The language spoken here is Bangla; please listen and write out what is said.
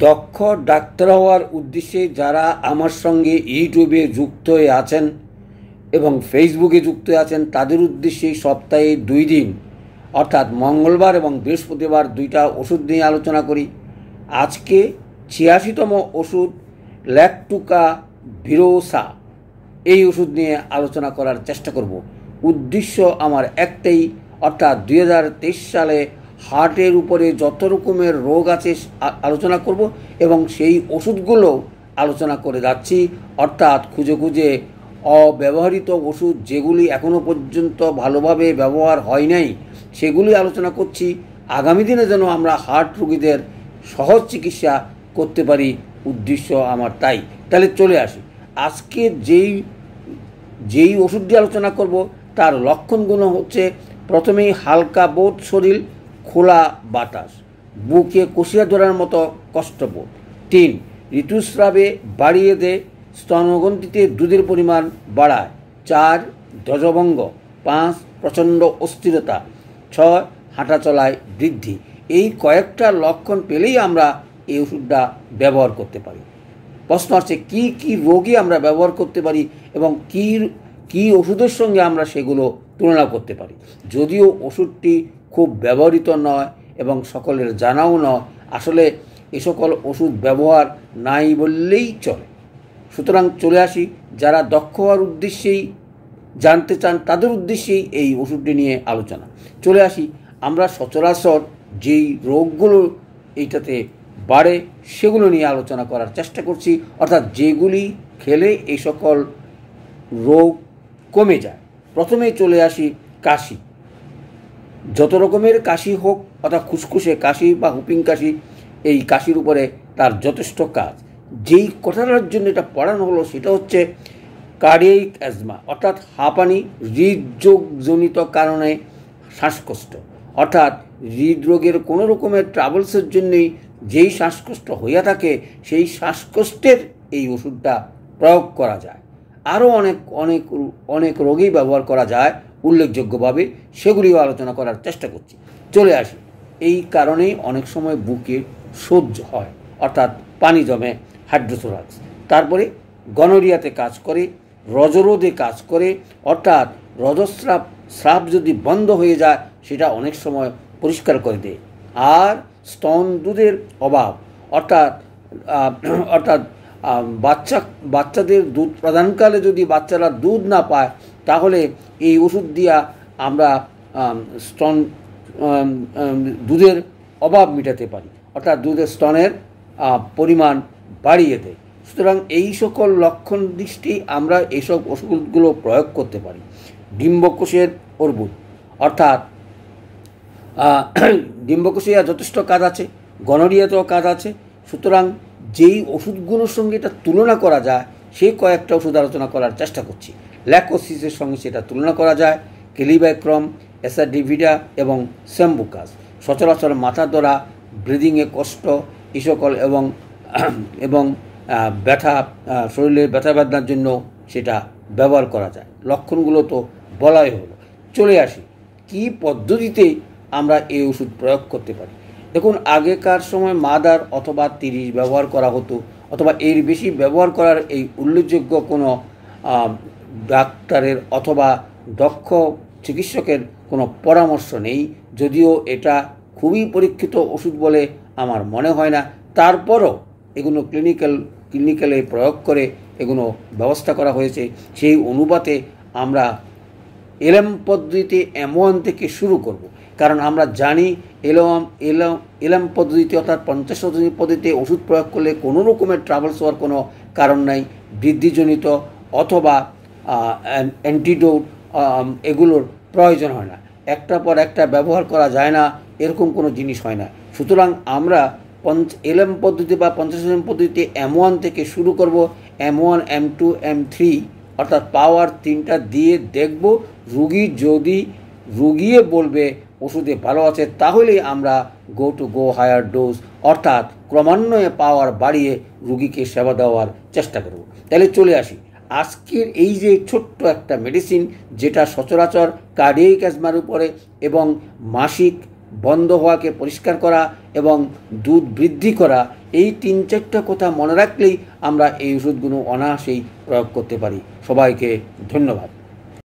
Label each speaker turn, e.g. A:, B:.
A: দক্ষ ডাক্তার হওয়ার উদ্দেশ্যে যারা আমার সঙ্গে ইউটিউবে যুক্ত হয়ে আছেন এবং ফেসবুকে যুক্ত আছেন তাদের উদ্দেশ্যে সপ্তাহে 2 দিন অর্থাৎ মঙ্গলবার এবং বৃহস্পতিবার 2টা ওষুধ নিয়ে আলোচনা করি। আজকে 86তম ওষুধ ল্যাকটুকা ভিরোসা, এই ওষুধ নিয়ে আলোচনা করার চেষ্টা করব। উদ্দেশ্য আমার একটাই, অর্থাৎ 2023 সালে হার্টের উপরে যত রকমের রোগ আছে আলোচনা করব এবং সেই ওষুধগুলো আলোচনা করে যাচ্ছি, অর্থাৎ খুঁজে খুঁজে অব্যবহৃত ওষুধ যেগুলি এখনও পর্যন্ত ভালোভাবে ব্যবহার হয় নাই সেগুলি আলোচনা করছি। আগামী দিনে যেন আমরা হার্ট রোগীদের সহজ চিকিৎসা করতে পারি, উদ্দেশ্য আমার তাই। তাহলে চলে আসি, আজকে যেই ওষুধটি আলোচনা করব তার লক্ষণগুলো হচ্ছে, প্রথমেই হালকা বোধ শরীর, খোলা বাতাস, বুকে কষিয়া ধরার মতো কষ্টবোধ। 3 ঋতুস্রাবে বাড়িয়ে দেয়, স্তনগ্রন্থিতে দুধের পরিমাণ বাড়ায়। 4 ধ্বজভঙ্গ। 5 প্রচণ্ড অস্থিরতা। 6 হাঁটাচলায় বৃদ্ধি। এই কয়েকটা লক্ষণ পেলেই আমরা এই ওষুধটা ব্যবহার করতে পারি। প্রশ্ন আছে কি কি রোগী আমরা ব্যবহার করতে পারি এবং কি ওষুধের সঙ্গে আমরা সেগুলো তুলনা করতে পারি। যদিও ওষুধটি খুব ব্যবহৃত নয় এবং সকলের জানাও নয়, আসলে এ সকল ওষুধ ব্যবহার নাই বললেই চলে। সুতরাং চলে আসি, যারা দক্ষ হওয়ার উদ্দেশ্যেই জানতে চান তাদের উদ্দেশ্যেই এই ওষুধটি নিয়ে আলোচনা। চলে আসি, আমরা সচরাচর যেই রোগগুলো এইটাতে বাড়ে সেগুলো নিয়ে আলোচনা করার চেষ্টা করছি, অর্থাৎ যেগুলি খেলে এই সকল রোগ কমে যায়। প্রথমেই চলে আসি কাশি। যত রকমের কাশি হোক, অর্থাৎ খুসখুসে কাশি বা হুপিং কাশি, এই কাশির উপরে তার যথেষ্ট কাজ। যেই কথাটার জন্য এটা পড়ানো হলো সেটা হচ্ছে কার্ডিয়াক অ্যাজমা, অর্থাৎ হাঁপানি, হৃদরোগজনিত কারণে শ্বাসকষ্ট, অর্থাৎ হৃদরোগের কোনো রকমের ট্রাবলসের জন্যই যেই শ্বাসকষ্ট হইয়া থাকে সেই শ্বাসকষ্টের এই ওষুধটা প্রয়োগ করা যায়। আরও অনেক অনেক অনেক রোগেই ব্যবহার করা যায় উল্লেখযোগ্যভাবে, সেগুলিও আলোচনা করার চেষ্টা করছি। চলে আসি, এই কারণেই অনেক সময় বুকে সোজ হয়, অর্থাৎ পানি জমে, হাইড্রোথোরাক্স। তারপরে গনোরিয়াতে কাজ করে, রজরোধে কাজ করে, অর্থাৎ রজস্রাব যদি বন্ধ হয়ে যায় সেটা অনেক সময় পরিষ্কার করে দেয়। আর স্তন দুধের অভাব, অর্থাৎ বাচ্চাদের দুধ প্রদানকালে যদি বাচ্চারা দুধ না পায় তাহলে এই ওষুধ দিয়া আমরা দুধের অভাব মেটাতে পারি, অর্থাৎ দুধের স্তনের পরিমাণ বাড়িয়ে দেয়। সুতরাং এই সকল লক্ষণ দৃষ্টি আমরা এইসব ওষুধগুলো প্রয়োগ করতে পারি। ডিম্বকোষের অর্বুদ, অর্থাৎ ডিম্বকোষে যথেষ্ট কাজ আছে, গনোরিয়াতেও কাজ আছে। সুতরাং যেই ওষুধগুলোর সঙ্গে এটা তুলনা করা যায় সেই কয়েকটা ওষুধ আলোচনা করার চেষ্টা করছি। ল্যাকোসিসের সঙ্গে সেটা তুলনা করা যায়, কেলিব্যাক্রম, অ্যাসাডিভিডা এবং স্যাম্বুকাস। সচরাচর মাথা ধরা, ব্রিদিংয়ে কষ্ট, এই সকল এবং ব্যথা, শরীরের ব্যথা বেদনার জন্য সেটা ব্যবহার করা যায়। লক্ষণগুলো তো বলাই হলো। চলে আসি কি পদ্ধতিতে আমরা এই ওষুধ প্রয়োগ করতে পারি। দেখুন, আগেকার সময় মাদার অথবা 30 ব্যবহার করা হতো, অথবা এর বেশি ব্যবহার করার এই উল্লেখযোগ্য কোনো ডাক্তারের অথবা দক্ষ চিকিৎসকের কোনো পরামর্শ নেই। যদিও এটা খুবই পরীক্ষিত ওষুধ বলে আমার মনে হয় না, তারপরও এগুলো ক্লিনিক্যালে প্রয়োগ করে এগুলো ব্যবস্থা করা হয়েছে। সেই অনুপাতে আমরা এলএম পদ্ধতিতে M1 থেকে শুরু করব, কারণ আমরা জানি এলএম পদ্ধতিতে অর্থাৎ 50 পদ্ধতিতে ওষুধ প্রয়োগ করলে কোনো রকমের ট্রাভেলস হওয়ার কোনো কারণ নাই। বৃদ্ধিজনিত অথবা অ্যান্টিডোট এগুলোর প্রয়োজন হয় না, একটা পর একটা ব্যবহার করা যায় না, এরকম কোনো জিনিস হয় না। সুতরাং আমরা এলএম পদ্ধতি বা 50 পদ্ধতিতে M1 থেকে শুরু করব। M1, M2, M3 অর্থাৎ পাওয়ার 3টা দিয়ে দেখব। রুগী রুগিয়ে বলবে ওষুধে ভালো আছে তাহলেই আমরা গো হায়ার ডোজ, অর্থাৎ ক্রমান্বয়ে পাওয়ার বাড়িয়ে রুগীকে সেবা দেওয়ার চেষ্টা করব। তাহলে চলে আসি, আজকের এই যে ছোট্ট একটা মেডিসিন যেটা সচরাচর কার্ডিয়াক অ্যাজমার উপরে এবং মাসিক বন্ধ হওয়াকে পরিষ্কার করা এবং দুধ বৃদ্ধি করা, এই 3-4টা কথা মনে রাখলেই আমরা এই ওষুধগুলো অনায়াসেই প্রয়োগ করতে পারি। সবাইকে ধন্যবাদ।